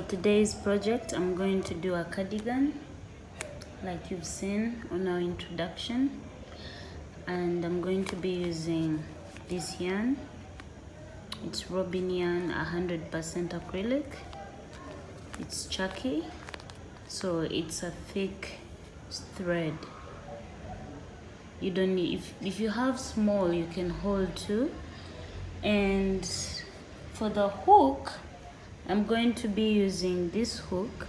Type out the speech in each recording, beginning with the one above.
today's project, I'm going to do a cardigan like you've seen on our introduction, and I'm going to be using this yarn. It's robin yarn, 100% acrylic. It's chunky, so it's a thick thread. You don't need, if you have small, you can hold two. And for the hook, I'm going to be using this hook.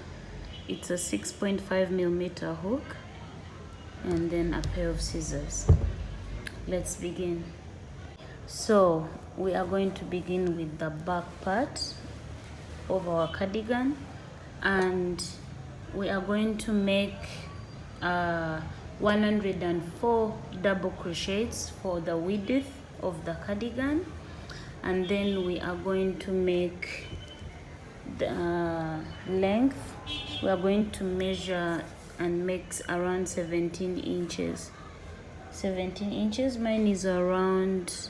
It's a 6.5mm hook, and then a pair of scissors. Let's begin. So we are going to begin with the back part of our cardigan, and we are going to make 104 double crochets for the width of the cardigan, and then we are going to make the length. We are going to measure and make around 17 inches. 17 inches. Mine is around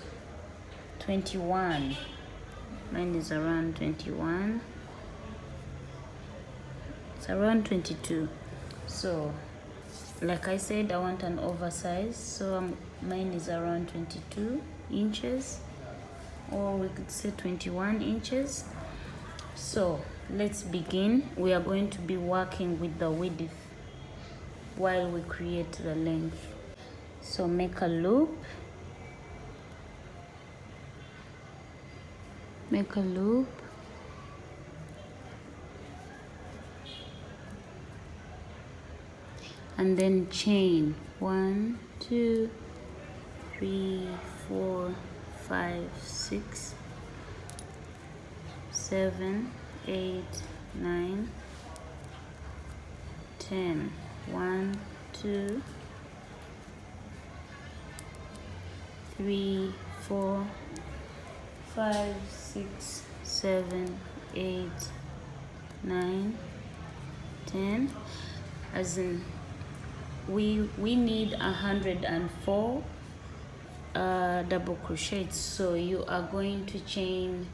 21. Mine is around 21. It's around 22. So like I said, I want an oversize, so mine is around 22 inches, or we could say 21 inches. So let's begin. We are going to be working with the width while we create the length. So make a loop, make a loop, and then chain 1, 2, 3, 4, 5, 6, 7, 8, 9, 10. 1, 2, 3, 4, 5, 6, 7, 8, 9, 10. As in, we need 104 double crochets, so you are going to chain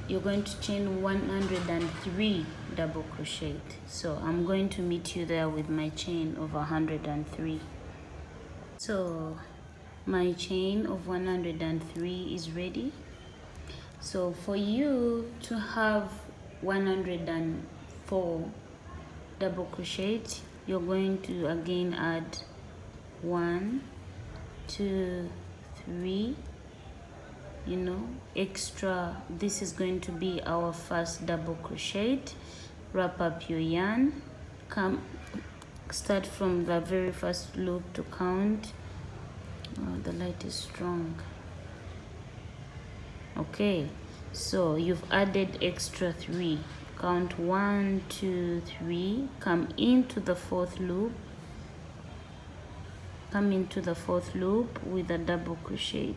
you're going to chain 103 double crochet. So I'm going to meet you there with my chain of 103. So my chain of 103 is ready. So for you to have 104 double crochet, you're going to again add 1, 2, 3, extra. This is going to be our first double crochet. Wrap up your yarn, start from the very first loop to count. The light is strong. Okay, so you've added extra 3. Count 1, 2, 3. Come into the fourth loop. Come into the fourth loop with a double crochet.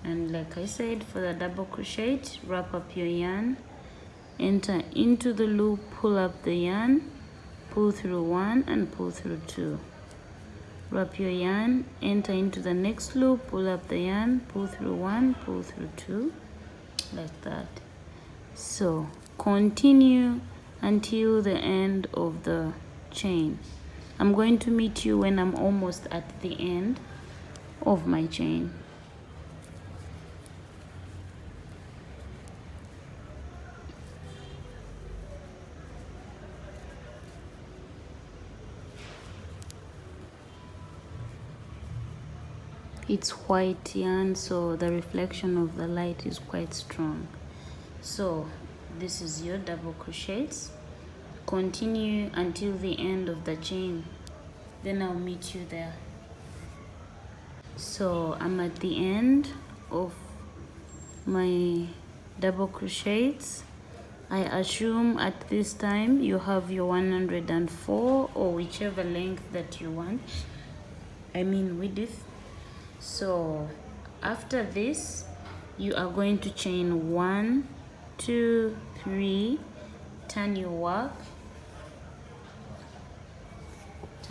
And like I said, for the double crochet, wrap up your yarn, enter into the loop, pull up the yarn, pull through 1 and pull through 2. Wrap your yarn, enter into the next loop, pull up the yarn, pull through 1, pull through 2, like that. So continue until the end of the chain. I'm going to meet you when I'm almost at the end of my chain. It's white yarn, so the reflection of the light is quite strong. So this is your double crochets. Continue until the end of the chain, then I'll meet you there. So I'm at the end of my double crochets. I assume at this time you have your 104 or whichever length that you want, width. So after this, you are going to chain 1, 2, 3, turn your work,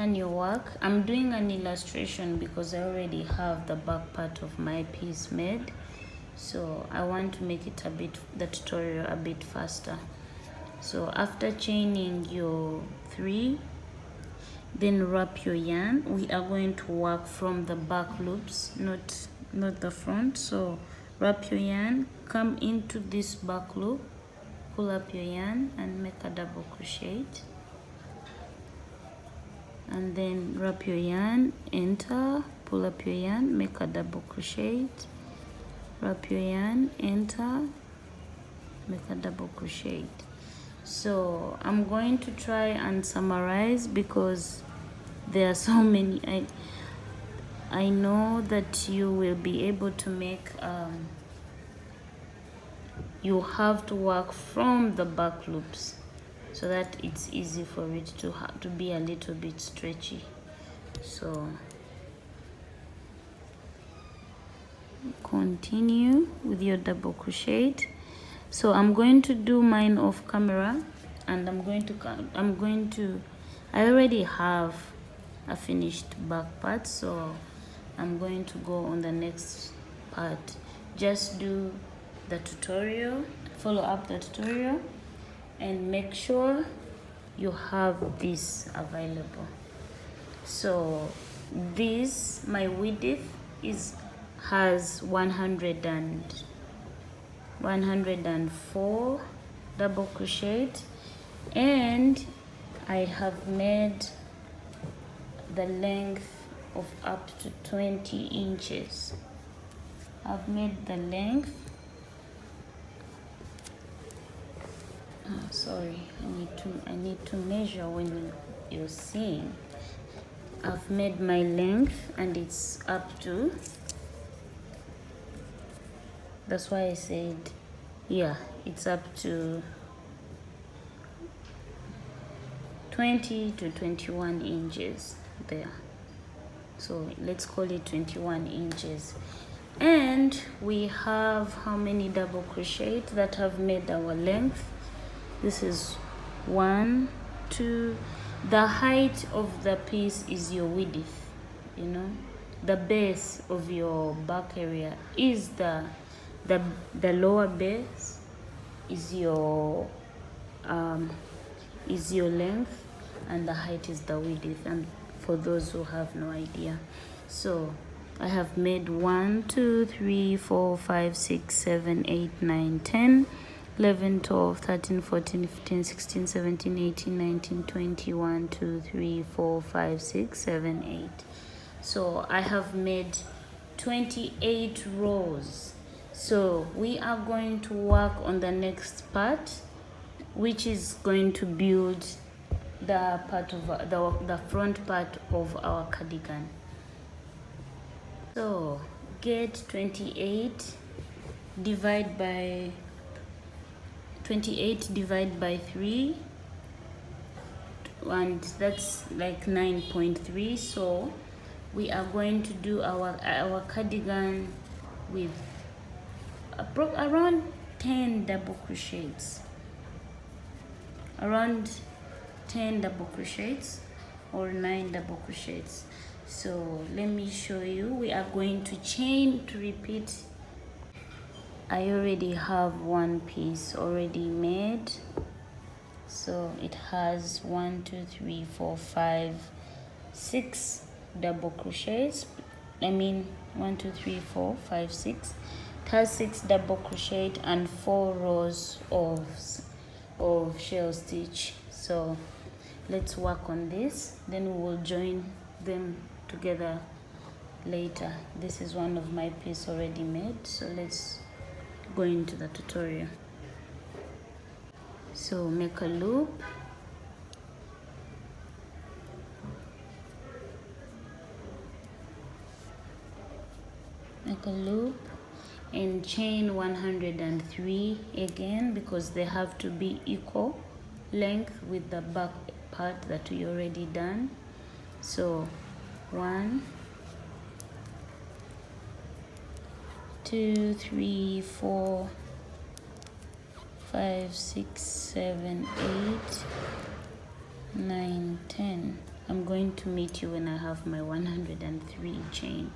turn your work. I'm doing an illustration because I already have the back part of my piece made, so I want to make it the tutorial a bit faster. So after chaining your 3, then wrap your yarn. We are going to work from the back loops, not the front. So wrap your yarn, come into this back loop, pull up your yarn and make a double crochet, and then wrap your yarn, enter, pull up your yarn, make a double crochet, wrap your yarn, enter, make a double crochet. So I'm going to try and summarize because there are so many. I know that you will be able to make you have to work from the back loops so that it's easy for it to be a little bit stretchy. So continue with your double crochet. So I'm going to do mine off camera, and I already have a finished back part, so I'm going to go on the next part. Just do the tutorial, follow up the tutorial, and make sure you have this available. So this, my width has 104 double crochet, and I have made the length of up to 20 inches. I've made the length. Sorry, I need to measure when you're seeing. I've made my length and it's up to, that's why I said, yeah, it's up to 20 to 21 inches there. So let's call it 21 inches. And we have how many double crochet that have made our length? This is 1, 2. The height of the piece is your width, you know. The base of your back area is the lower base is your length, and the height is the width. And for those who have no idea, so I have made 1, 2, 3, 4, 5, 6, 7, 8, 9, 10, 11, 12, 13, 14, 15, 16, 17, 18, 19, 20, 1, 2, 3, 4, 5, 6, 7, 8. So I have made 28 rows. So we are going to work on the next part, which is going to build the part of the front part of our cardigan. So get 28, divide by 3, and that's like 9.3. So we are going to do our cardigan with around 10 double crochets, around 10 double crochets or 9 double crochets. So let me show you. We are going to chain to repeat. I already have one piece already made, so it has 1, 2, 3, 4, 5, 6 double crochets. 1, 2, 3, 4, 5, 6. It has 6 double crochet and 4 rows of shell stitch. So let's work on this, then we will join them together later. This is one of my piece already made, so let's go into the tutorial. So make a loop, and chain 103 again, because they have to be equal length with the back part that we already done. So 1, 2, 3, 4, 5, 6, 7, 8, 9, 10. I'm going to meet you when I have my 103 chain.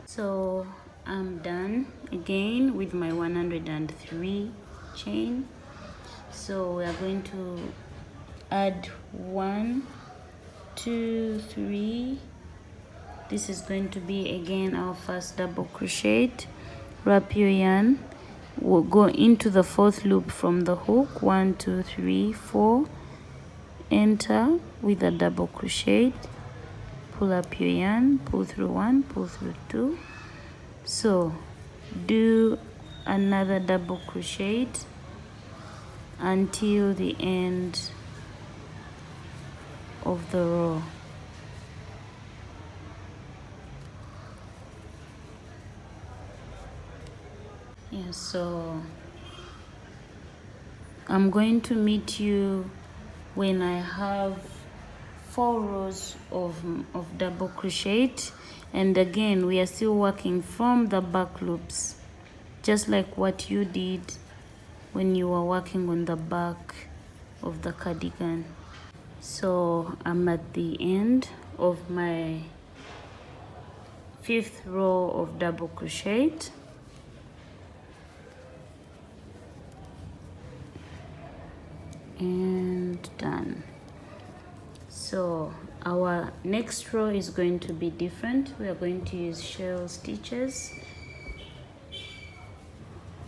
So I'm done again with my 103 chain. So we are going to add 1, 2, 3. This is going to be again our first double crochet. Wrap your yarn, we'll go into the 4th loop from the hook. 1, 2, 3, 4. Enter with a double crochet, pull up your yarn, pull through 1, pull through 2. So do another double crochet until the end of the row. Yeah, so I'm going to meet you when I have 4 rows of double crochet, and again we are still working from the back loops, just like what you did when you were working on the back of the cardigan. So I'm at the end of my 5th row of double crochet. And done. So our next row is going to be different. We are going to use shell stitches.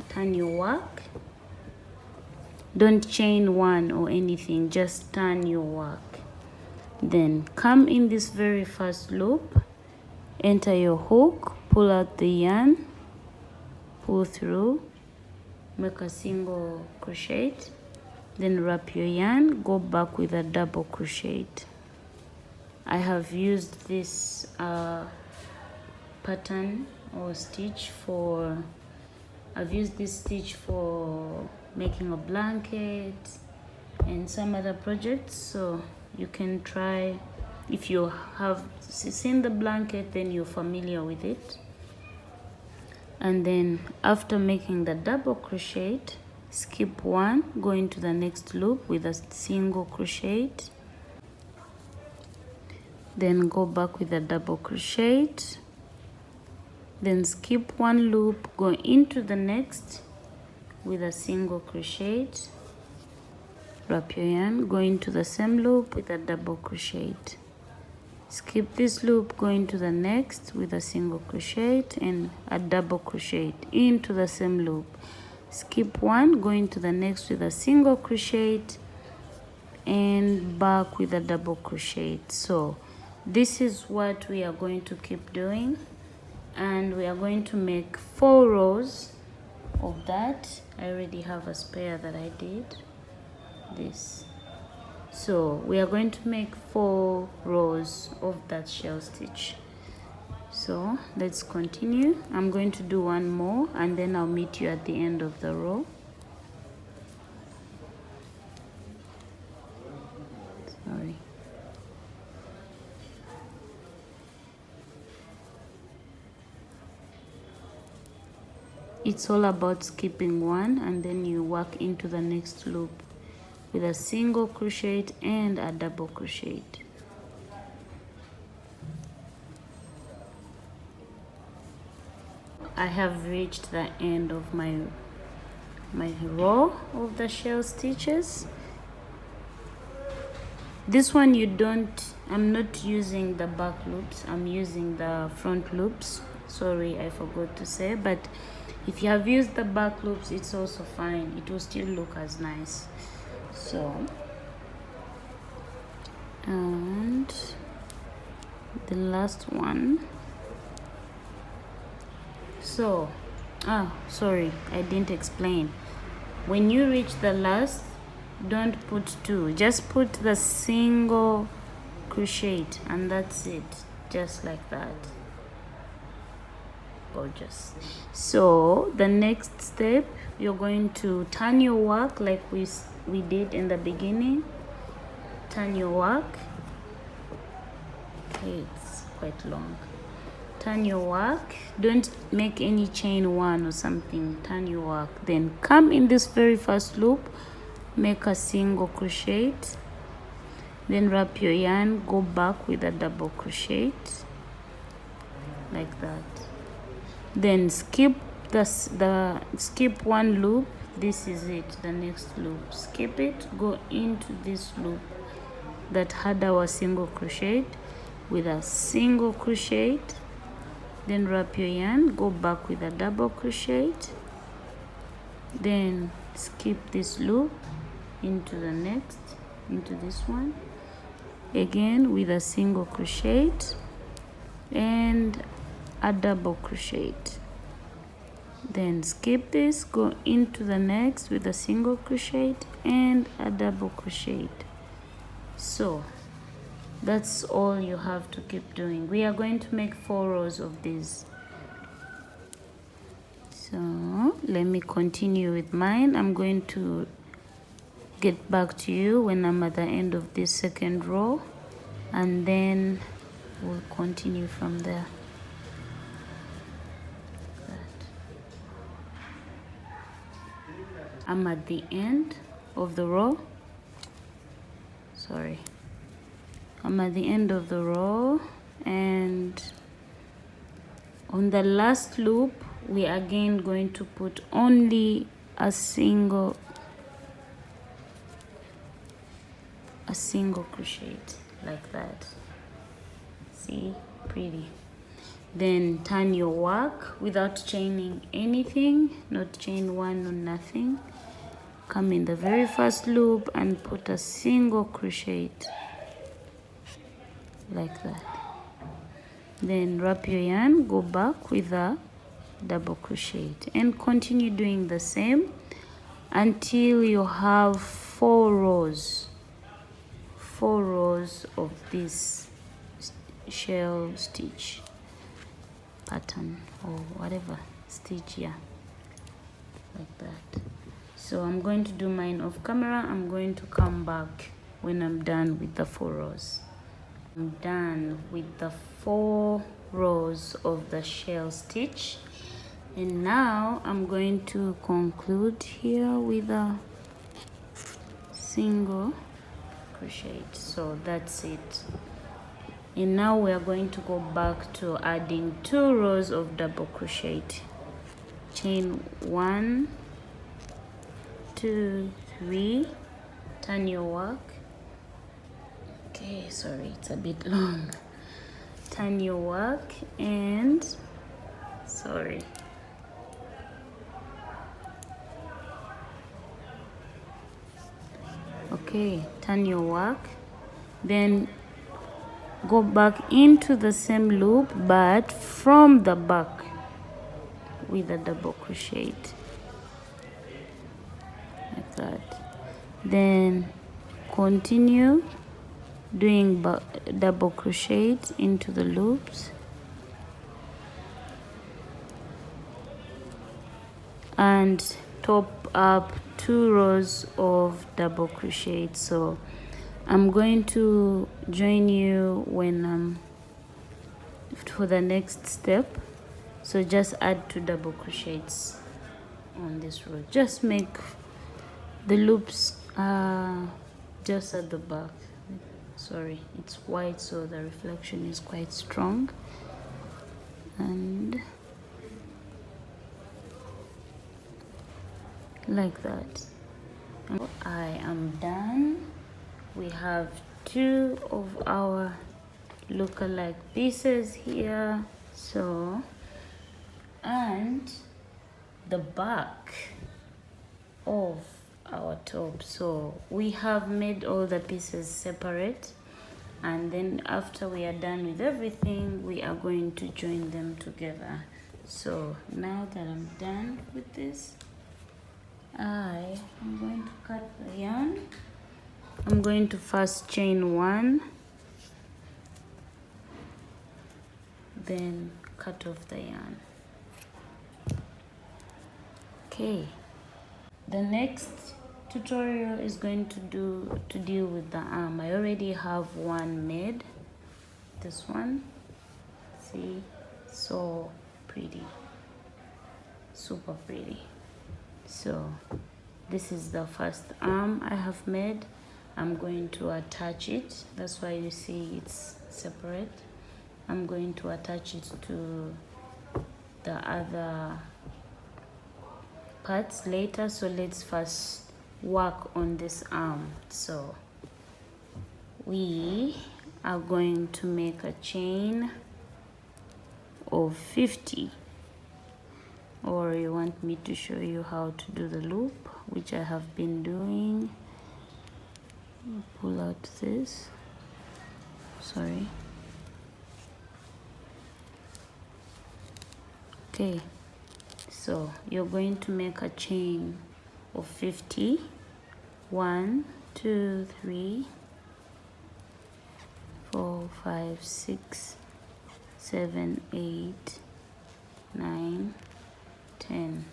Turn your work. Don't chain 1 or anything, just turn your work. Then come in this very first loop, enter your hook, pull out the yarn, pull through, make a single crochet. Then wrap your yarn, go back with a double crochet. I have used this pattern or stitch for, I've used this stitch for making a blanket and some other projects. So you can try, if you have seen the blanket, then you're familiar with it. And then after making the double crochet, skip 1, go into the next loop with a single crochet, then go back with a double crochet, then skip 1 loop, go into the next with a single crochet, wrap your yarn, go into the same loop with a double crochet, skip this loop, go into the next with a single crochet and a double crochet into the same loop. Skip 1, go into the next with a single crochet and back with a double crochet. So this is what we are going to keep doing, and we are going to make 4 rows of that. I already have a spare that I did this. So we are going to make 4 rows of that shell stitch. So let's continue. I'm going to do 1 more and then I'll meet you at the end of the row. Sorry. It's all about skipping 1 and then you work into the next loop with a single crochet and a double crochet. I have reached the end of my row of the shell stitches. This one I'm not using the back loops, I'm using the front loops. Sorry, I forgot to say, but if you have used the back loops, it's also fine. It will still look as nice. So, and the last one. So, sorry, I didn't explain. When you reach the last, don't put 2, just put the single crochet and that's it, just like that. Gorgeous. So the next step, you're going to turn your work like we did in the beginning. Turn your work. Okay, it's quite long. Turn your work, don't make any chain 1 or something. Turn your work, then come in this very first loop, make a single crochet, Then wrap your yarn, go back with a double crochet like that. Then skip skip one loop. This is it, the next loop. Skip it, go into this loop that had our single crochet with a single crochet. Then wrap your yarn, go back with a double crochet. Then skip this loop into the next, into this one, again with a single crochet and a double crochet. Then skip this, go into the next with a single crochet and a double crochet. So that's all you have to keep doing. We are going to make 4 rows of these. So let me continue with mine. I'm going to get back to you when I'm at the end of this second row, and then we'll continue from there. I'm at the end of the row. Sorry. I'm at the end of the row, and on the last loop we are again going to put only a single crochet like that. See, pretty. Then turn your work without chaining anything, not chain one or nothing. Come in the very first loop and put a single crochet like that. Then wrap your yarn, go back with a double crochet and continue doing the same until you have 4 rows of this shell stitch pattern or whatever stitch, yeah, like that. So I'm going to do mine off camera. I'm going to come back when I'm done with the 4 rows. I'm done with the 4 rows of the shell stitch, and now I'm going to conclude here with a single crochet. So that's it. And now we are going to go back to adding 2 rows of double crochet. Chain 1, 2, 3, turn your work. Okay, sorry, it's a bit long. Turn your work and sorry. Okay, turn your work, then go back into the same loop but from the back with a double crochet like that. Then continue doing double crochet into the loops and top up 2 rows of double crochet. So I'm going to join you when I'm for the next step. So just add 2 double crochets on this row. Just make the loops just at the back. Sorry, it's white, so the reflection is quite strong. And like that. I am done. We have 2 of our look-alike pieces here. So, and the back of our top. So we have made all the pieces separate, and then after we are done with everything, we are going to join them together. So now that I'm done with this, I am going to cut the yarn. I'm going to first chain 1, then cut off the yarn. Okay, the next tutorial is going to deal with the arm. I already have one made, this one. See, so pretty, super pretty. So this is the first arm I have made. I'm going to attach it. That's why you see it's separate. I'm going to attach it to the other parts later. So let's first work on this arm. So we are going to make a chain of 50, or you want me to show you how to do the loop, which I have been doing. Pull out this, sorry. Okay, so you're going to make a chain of 50. 1, 2, 3, 4, 5, 6, 7, 8, 9, 10.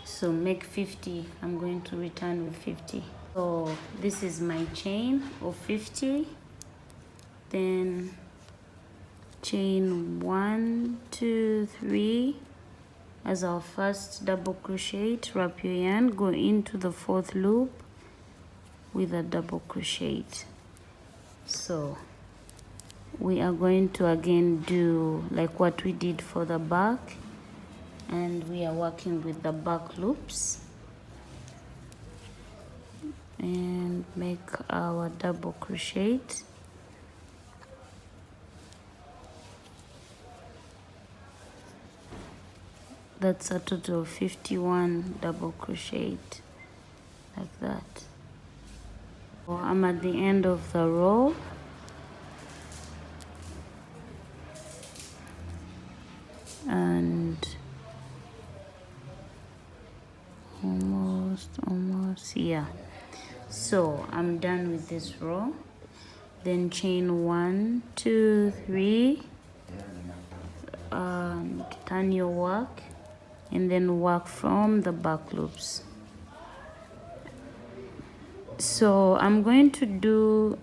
So make 50. I'm going to return with 50. So this is my chain of 50. Then chain 1, 2, 3 as our first double crochet. Wrap your yarn, go into the 4th loop with a double crochet. So we are going to again do like what we did for the back, and we are working with the back loops and make our double crochet. That's a total of 51 double crochet, like that. So I'm at the end of the row. And almost, yeah. So I'm done with this row. Then chain 1, 2, 3, turn your work, and then work from the back loops. So I'm going to do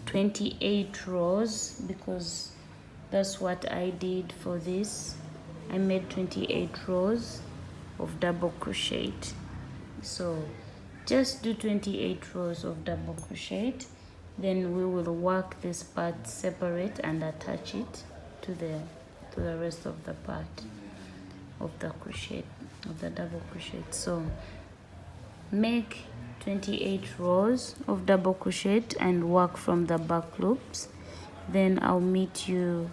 28 rows because that's what I did for this. I made 28 rows of double crochet. So just do 28 rows of double crochet, then we will work this part separate and attach it to the rest of the part of the crochet, of the double crochet. So make 28 rows of double crochet and work from the back loops. Then I'll meet you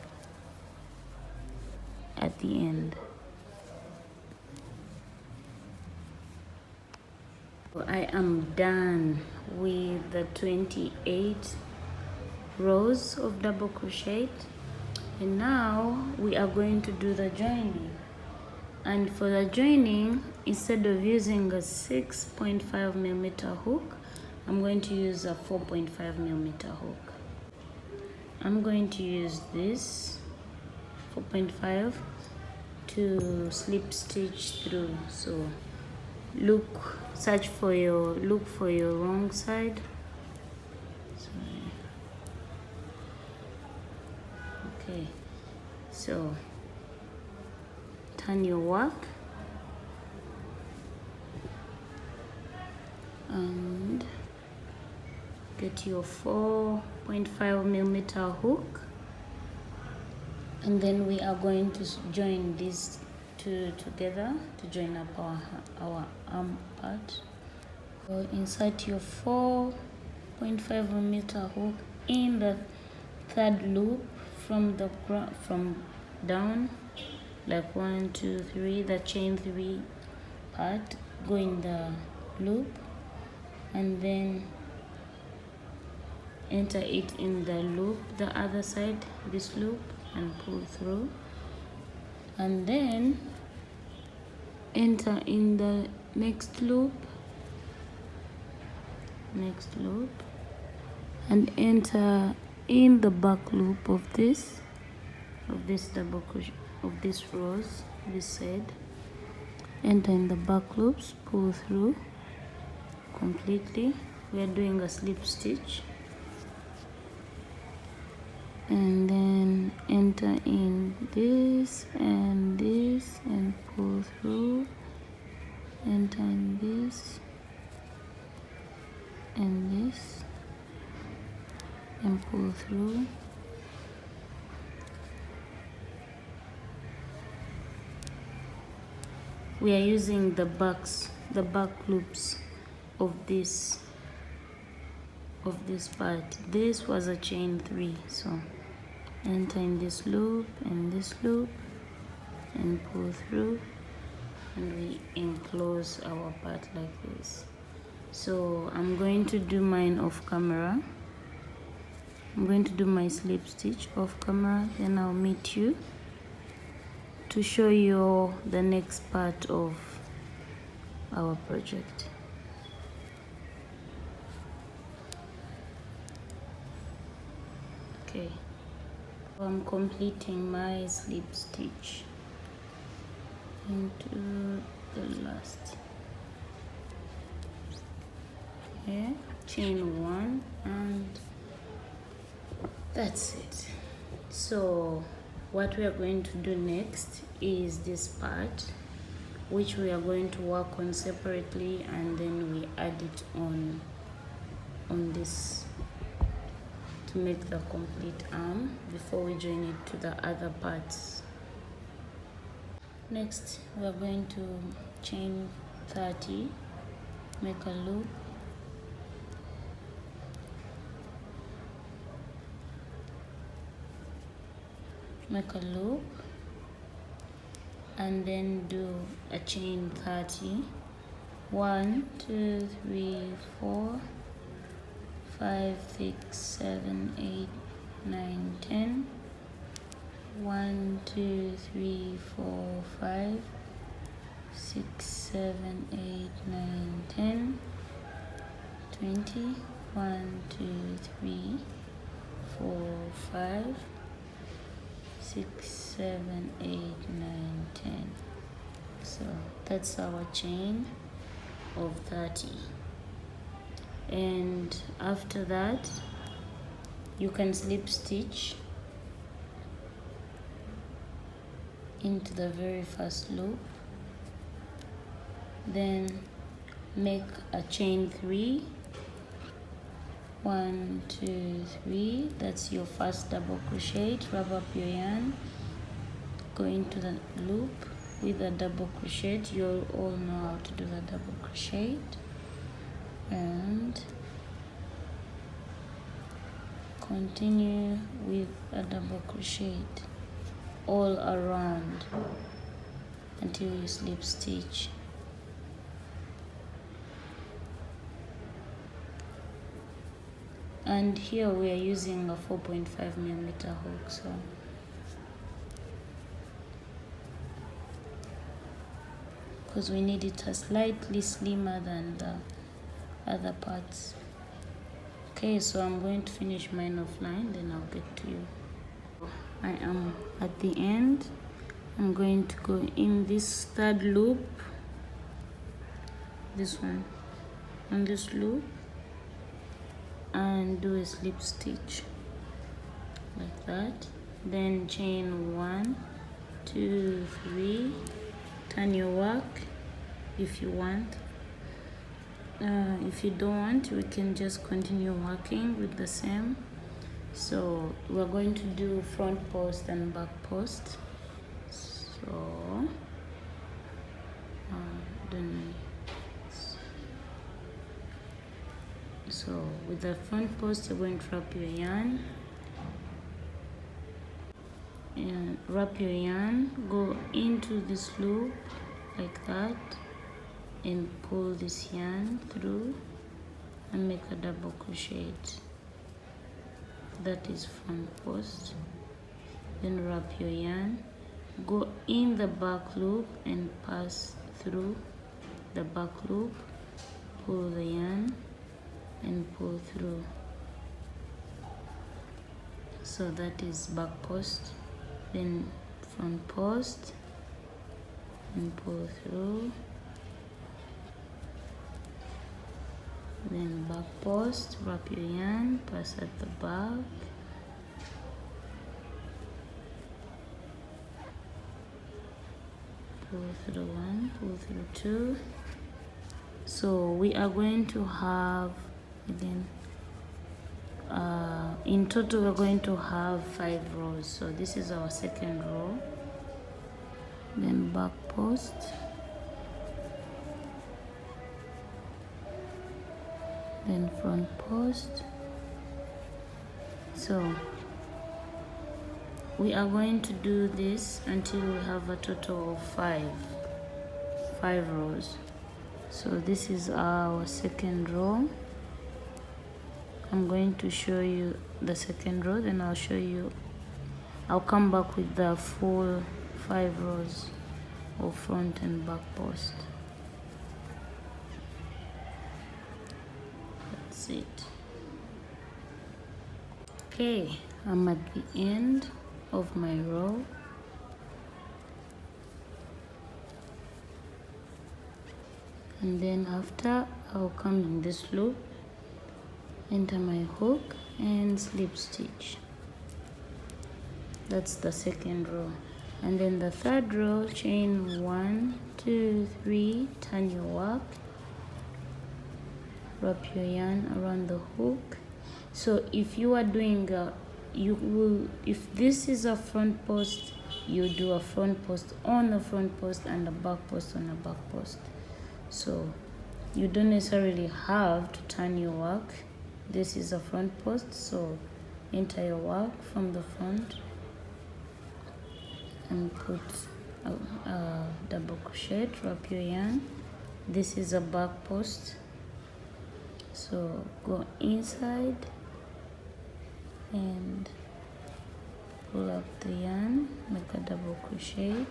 at the end. I am done with the 28 rows of double crochet, and now we are going to do the joining. And for the joining, instead of using a 6.5mm hook, I'm going to use a 4.5mm hook. I'm going to use this 4.5 to slip stitch through. So look for your wrong side. Sorry. Okay, so turn your work and get your 4.5mm hook, and then we are going to join these two together to join up our arm part. So insert your 4.5mm hook in the 3rd loop from down, like 1, 2, 3, the chain 3 part. Go in the loop and then enter it in the loop, the other side, this loop, and pull through, and then enter in the next loop, and enter in the back loop of this double crochet, of this rows, this side. Enter in the back loops, pull through completely. We are doing a slip stitch, and then enter in this and pull through. Enter in this and this, and pull through. We are using the back loops of this part. This was a chain 3, so enter in this loop and this loop and pull through, and we enclose our part like this. So I'm going to do mine off camera. I'm going to do my slip stitch off camera, then I'll meet you to show you the next part of our project. Okay, I'm completing my slip stitch into the last. Okay, chain 1, and that's it. So what we are going to do next is this part, which we are going to work on separately, and then we add it on this to make the complete arm before we join it to the other parts. Next, we are going to chain 30, make a loop, make a loop, and then do a chain 30. 1, 2, 3, 4, 5, 6, 7, 8, 9, 10. 1, 2, 3, 4, 5, 6, 7, 8, 9, 10, 20. 1, 2, 3, 4, 5, 6, 7, 8, 9, 10. So that's our chain of 30. And after that, you can slip stitch into the very first loop, then make a chain 3. 1, 2, 3. That's your first double crochet. Wrap up your yarn, go into the loop with a double crochet. You all know how to do the double crochet, and continue with a double crochet all around until you slip stitch. And here we are using a 4.5mm hook, so because we need it a slightly slimmer than the other parts. Okay, so I'm going to finish mine offline, then I'll get to you. I am at the end. I'm going to go in this third loop, this one, on this loop, and do a slip stitch like that. Then chain 1, 2, 3. Turn your work if you want. If you don't want, we can just continue working with the same. So we're going to do front post and back post. So so with the front post, you're going to wrap your yarn, and wrap your yarn, go into this loop like that, and pull this yarn through and make a double crochet. That is front post. Then wrap your yarn, go in the back loop and pass through the back loop, pull the yarn and pull through. So that is back post. Then front post and pull through, then back post, wrap your yarn, pass at the back, pull through 1, pull through 2. So we are going to have within in total we're going to have 5 rows. So this is our second row, then back post, then front post. So we are going to do this until we have a total of 5 rows. So this is our second row. I'm going to show you the second row, then I'll come back with the full 5 rows of front and back post. That's it. Okay, I'm at the end of my row. And then after, I'll come in this loop, enter my hook and slip stitch. That's the second row. And then the third row, chain 1, 2, 3, turn your work, wrap your yarn around the hook. So if you are doing if this is a front post, you do a front post on the front post and a back post on a back post. So you don't necessarily have to turn your work. This is a front post, so enter your work from the front and put a double crochet, wrap your yarn. This is a back post, so go inside and pull up the yarn, make a double crochet,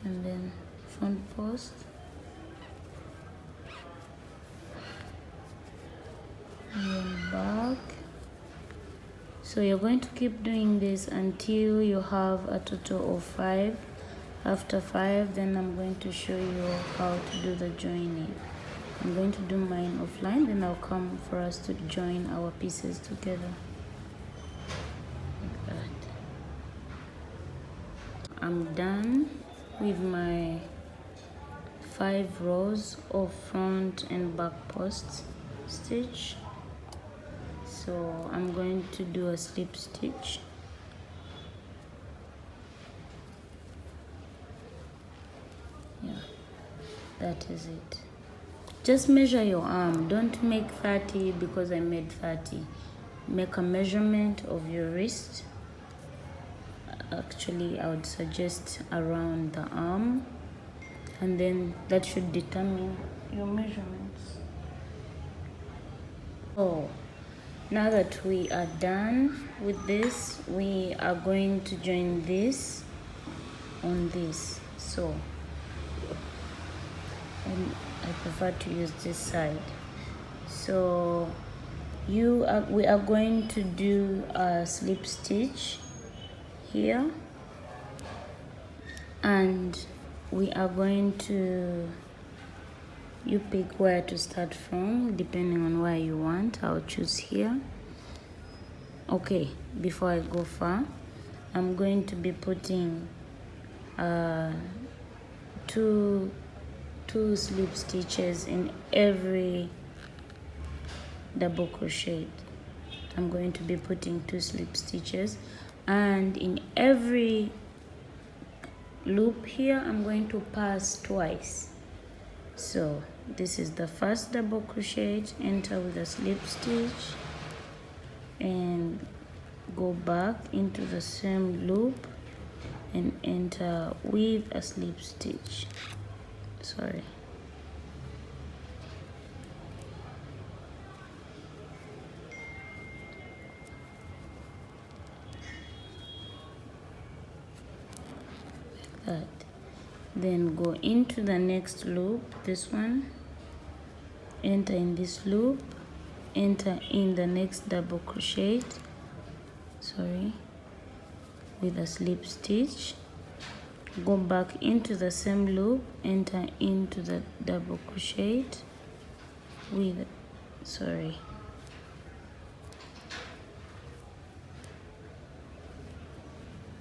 and then front post, and then back. So you're going to keep doing this until you have a total of 5. After 5, then I'm going to show you how to do the joining. I'm going to do mine offline, then I'll come for us to join our pieces together. Like that. I'm done with my 5 rows of front and back post stitch. So I'm going to do a slip stitch. Yeah, that is it. Just measure your arm. Don't make 30 because I made 30. Make a measurement of your wrist. Actually, I would suggest around the arm, and then that should determine your measurements. So now that we are done with this, we are going to join this on this. So I prefer to use this side. So we are going to do a slip stitch here, and we are going to, you pick where to start from depending on where you want. I'll choose here. Okay, before I go far, I'm going to be putting two slip stitches in every double crochet. I'm going to be putting 2 slip stitches, and in every loop here I'm going to pass twice. So this is the first double crochet, enter with a slip stitch and go back into the same loop and enter with a slip stitch. Sorry. Like that. Then go into the next loop, this one, enter in this loop, enter in the next double crochet, with a slip stitch, go back into the same loop, enter into the double crochet with,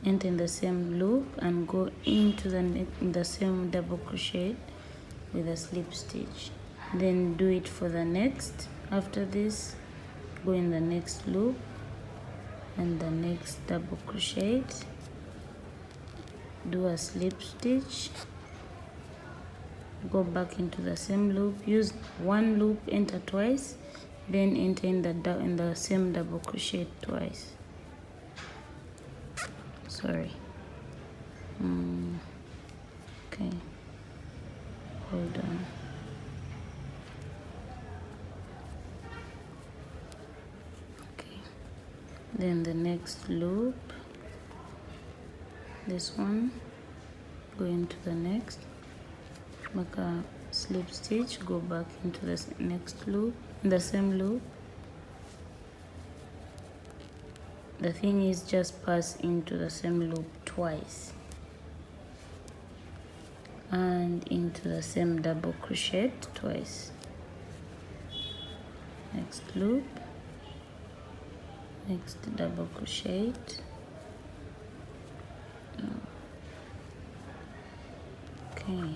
enter in the same loop and go into the same double crochet with a slip stitch. Then do it for the next. After this, go in the next loop and the next double crochet, do a slip stitch, go back into the same loop, use one loop, enter twice, then enter in the same double crochet twice. Sorry. Okay, hold on. Okay, then the next loop, this one, go into the next, make a slip stitch, go back into the next loop, the same loop. The thing is, just pass into the same loop twice and into the same double crochet twice. Next loop, next double crochet, okay.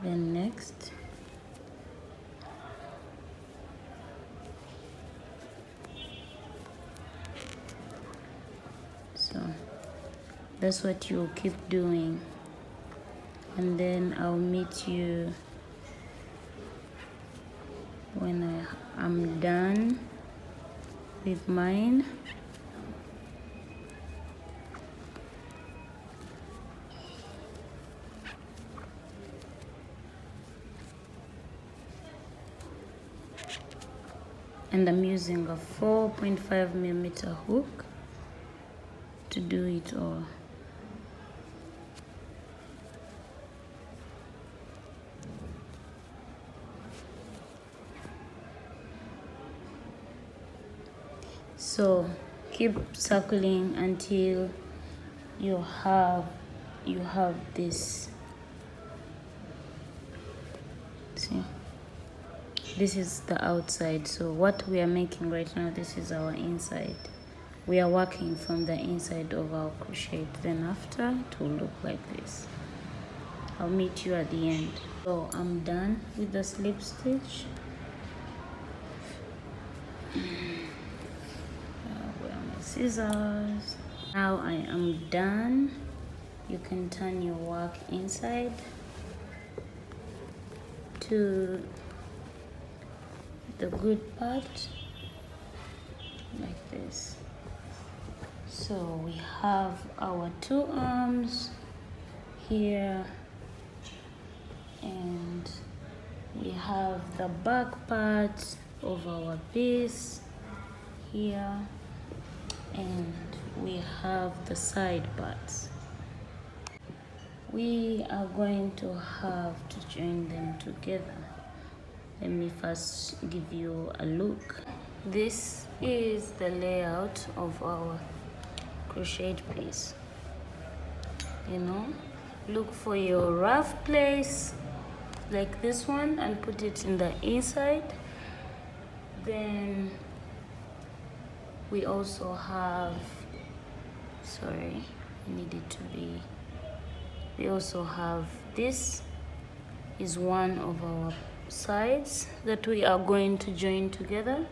Then next, so that's what you'll keep doing, and then I'll meet you when I'm done with mine. And I'm using a 4.5mm hook to do it all. So keep circling until you have this. See, this is the outside. So what we are making right now, this is our inside. We are working from the inside of our crochet. Then after, it will look like this. I'll meet you at the end. So I'm done with the slip stitch. Where are my scissors? Now I am done. You can turn your work inside to the good part, like this. So we have our two arms here, and we have the back part of our piece here, and we have the side parts. We are going to have to join them together. Let me first give you a look. This is the layout of our crochet piece. You know, look for your rough place like this one and put it in the inside. Then we also have, sorry, I need it to be, we also have, this is one of our sides that we are going to join together,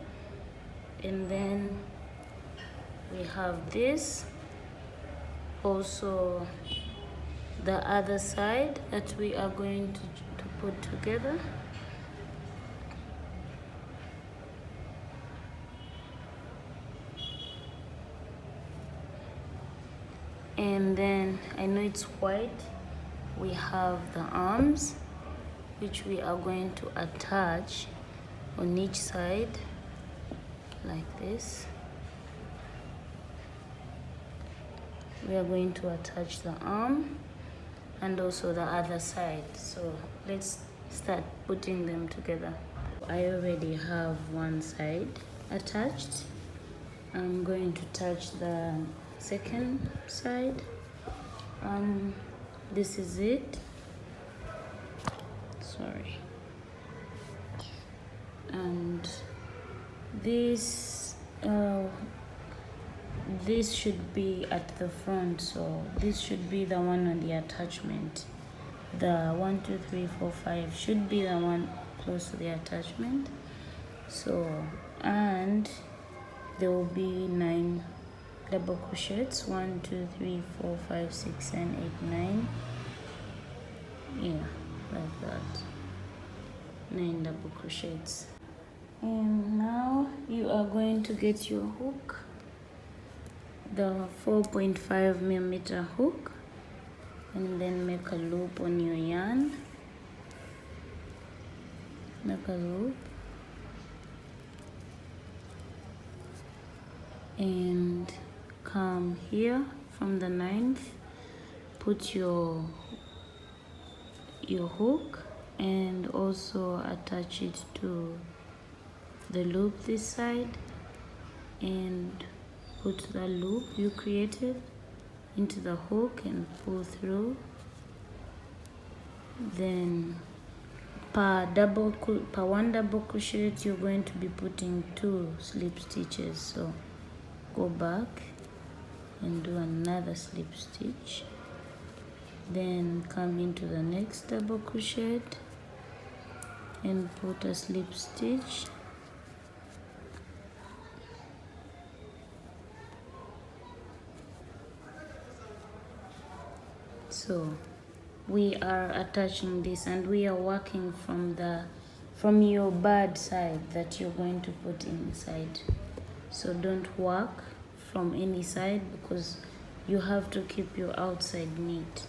and then we have this also, the other side that we are going to put together. And then I know it's white, we have the arms, which we are going to attach on each side like this. We are going to attach the arm and also the other side. So let's start putting them together. I already have one side attached. I'm going to touch the second side, and this is it. Sorry. And this this should be at the front, so this should be the one on the attachment. The 1 2 3 4 5 should be the one close to the attachment. So, and there will be 9 double crochets. 1 2 3 4 5 6 7 8 9. Yeah, like that. 9 double crochets. And now you are going to get your hook, the 4.5 millimeter hook, and then make a loop on your yarn. Make a loop and come here from the 9th, put your hook and also attach it to the loop this side, and put the loop you created into the hook and pull through. Then per one double crochet you're going to be putting 2 slip stitches, so go back and do another slip stitch, then come into the next double crochet and put a slip stitch, so we are attaching this and we are working from your bird side that you're going to put inside. So don't work from any side because you have to keep your outside neat.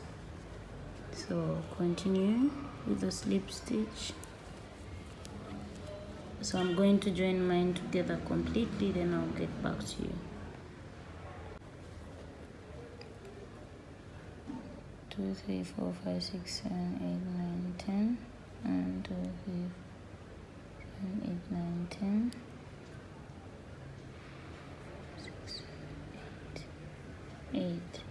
So continue with the slip stitch. So I'm going to join mine together completely, then I'll get back to you. 2 3 4 5 6 7 8 9 10 and 2 3 7 8 9 10 6 7 8 8.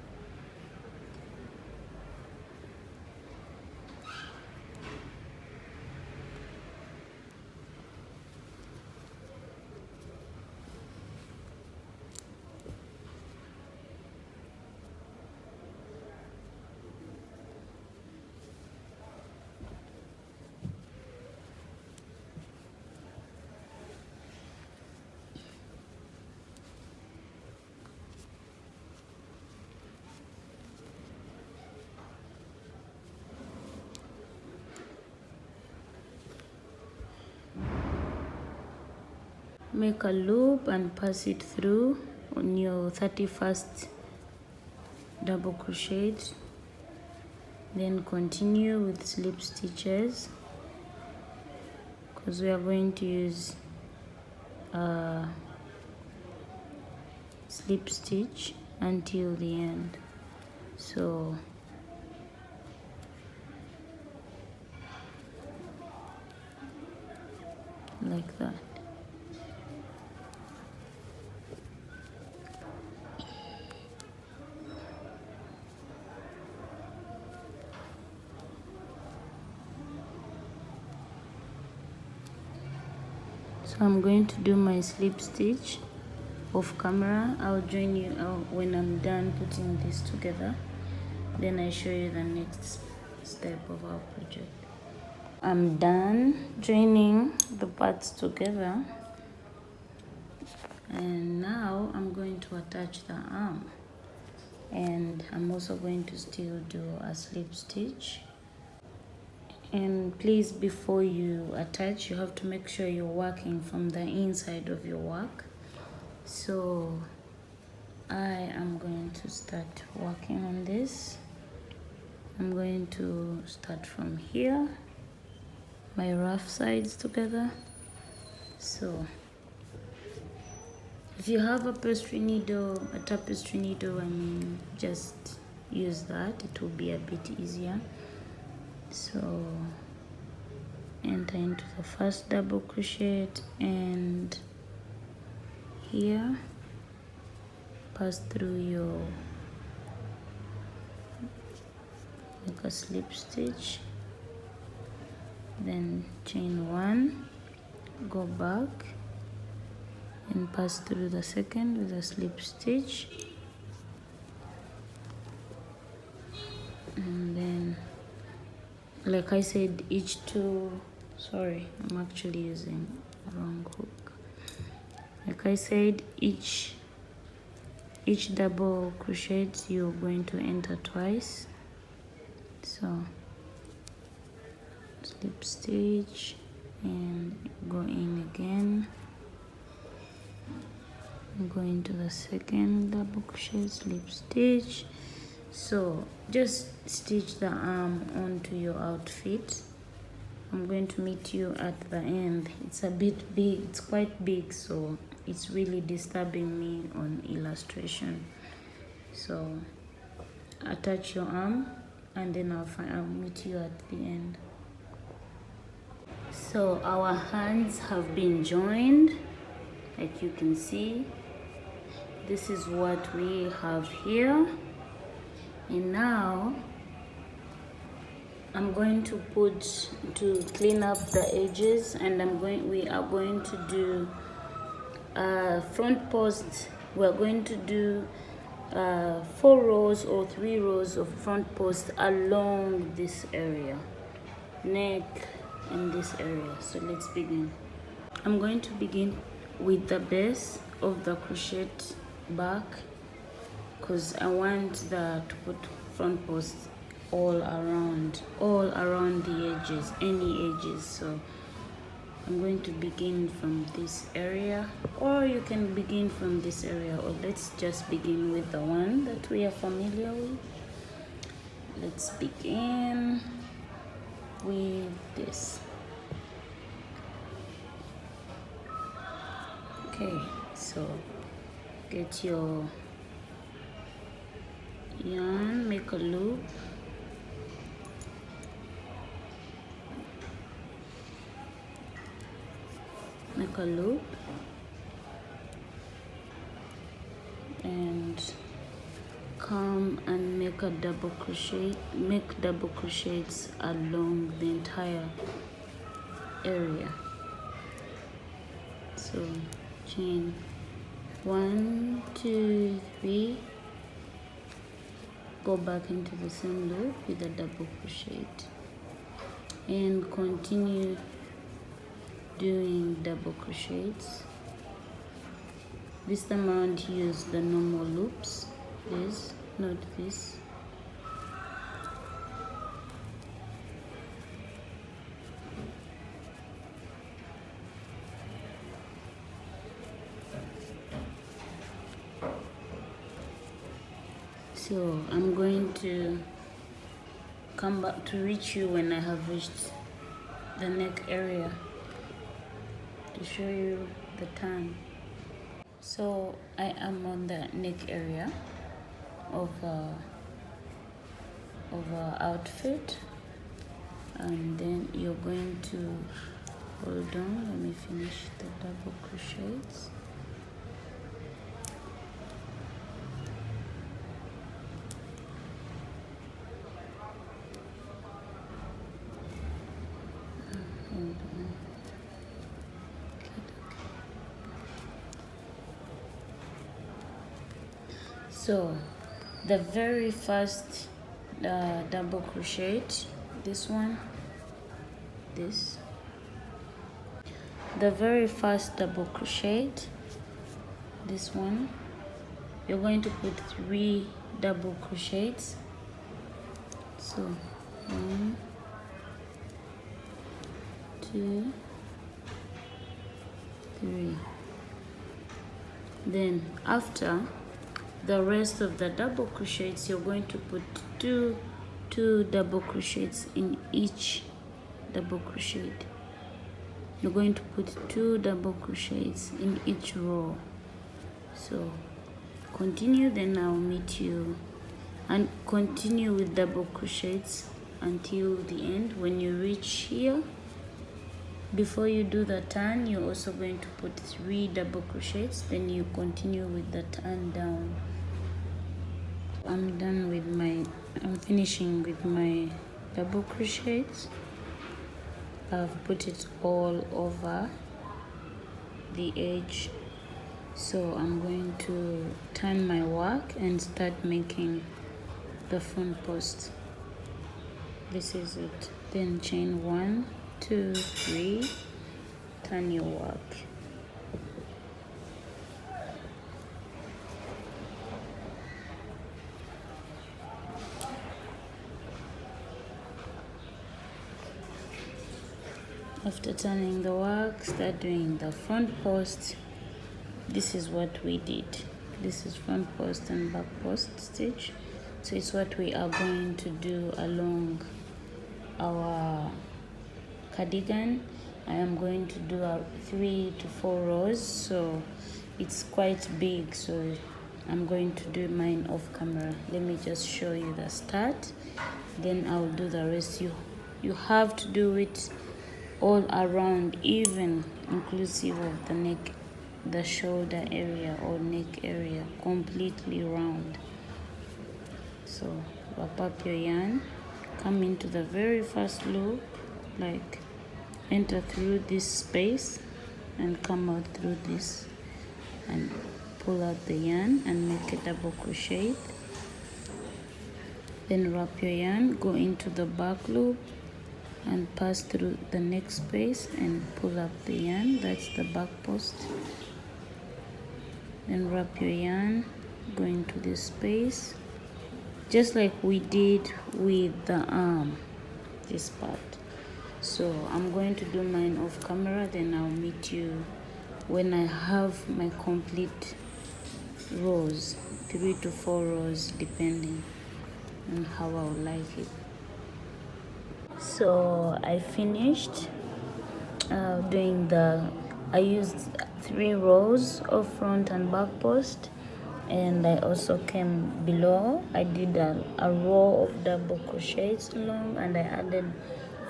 Make a loop and pass it through on your 31st double crochet, then continue with slip stitches because we are going to use a slip stitch until the end. So like that. So I'm going to do my slip stitch off camera. I'll join you when I'm done putting this together. Then I show you the next step of our project. I'm done joining the parts together. And now I'm going to attach the arm. And I'm also going to still do a slip stitch. And please, before you attach, you have to make sure you're working from the inside of your work. So I am going to start working on this. I'm going to start from here, my rough sides together. So if you have a tapestry needle, just use that. It will be a bit easier. So enter into the first double crochet and here pass through your, make a slip stitch, then chain 1, go back and pass through the second with a slip stitch, and then, like I said, I'm actually using the wrong hook. Like I said, each double crochet you're going to enter twice. So slip stitch and go in again, go into the second double crochet, slip stitch. So just stitch the arm onto your outfit. I'm going to meet you at the end. It's a bit big, it's quite big, so it's really disturbing me on illustration. So attach your arm and then I'll meet you at the end. So our hands have been joined, like you can see. This is what we have here. And now I'm going to clean up the edges, and we are going to do front post. We're going to do 4 rows or 3 rows of front post along this area, neck and this area. So let's begin. I'm going to begin with the base of the crochet back, because I want to put front post all around the edges, any edges. So I'm going to begin from this area, or you can begin from this area, or let's just begin with the one that we are familiar with. Let's begin with this. Okay, so get your yarn, make a loop, and come and make a double crochet, make double crochets along the entire area. So chain 1, 2, 3, go back into the same loop with a double crochet and continue doing double crochets. This time around use the normal loops, this, not this. So I'm going to come back to reach you when I have reached the neck area to show you the turn. So I am on the neck area of our outfit, and then you're going to hold on. Let me finish the double crochets. So the very first double crochet, this one, this, the very first double crochet, this one, you're going to put 3 double crochets. So 1, 2, 3. Then after the rest of the double crochets, you're going to put two double crochets in each double crochet. You're going to put 2 double crochets in each row. So continue, then I'll meet you, and continue with double crochets until the end. When you reach here, before you do the turn, you're also going to put 3 double crochets, then you continue with the turn down. I'm finishing with my double crochets. I've put it all over the edge So I'm going to turn my work and start making the front post. This is it. Then chain 1, 2, 3, turn your work. After turning the work, start doing the front post. This is what we did. This is front post and back post stitch. So it's what we are going to do along our cardigan. I am going to do 3 to 4 rows, so it's quite big, so I'm going to do mine off camera. Let me just show you the start, then I'll do the rest. You have to do it all around, even inclusive of the neck, the shoulder area or neck area, completely round. So wrap up your yarn, come into the very first loop, like enter through this space and come out through this and pull out the yarn and make a double crochet. Then wrap your yarn, go into the back loop and pass through the next space and pull up the yarn. That's the back post. Then wrap your yarn, go into this space, just like we did with the arm, this part. So I'm going to do mine off camera, then I'll meet you when I have my complete rows, 3 to 4 rows depending on how I would like it. So I finished doing I used 3 rows of front and back post, and I also came below. I did a row of double crochets along, and I added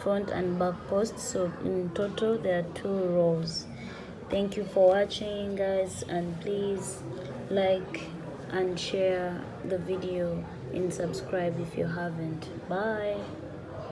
front and back post, so in total there are 2 rows. Thank you for watching, guys, and please like and share the video and subscribe if you haven't. Bye.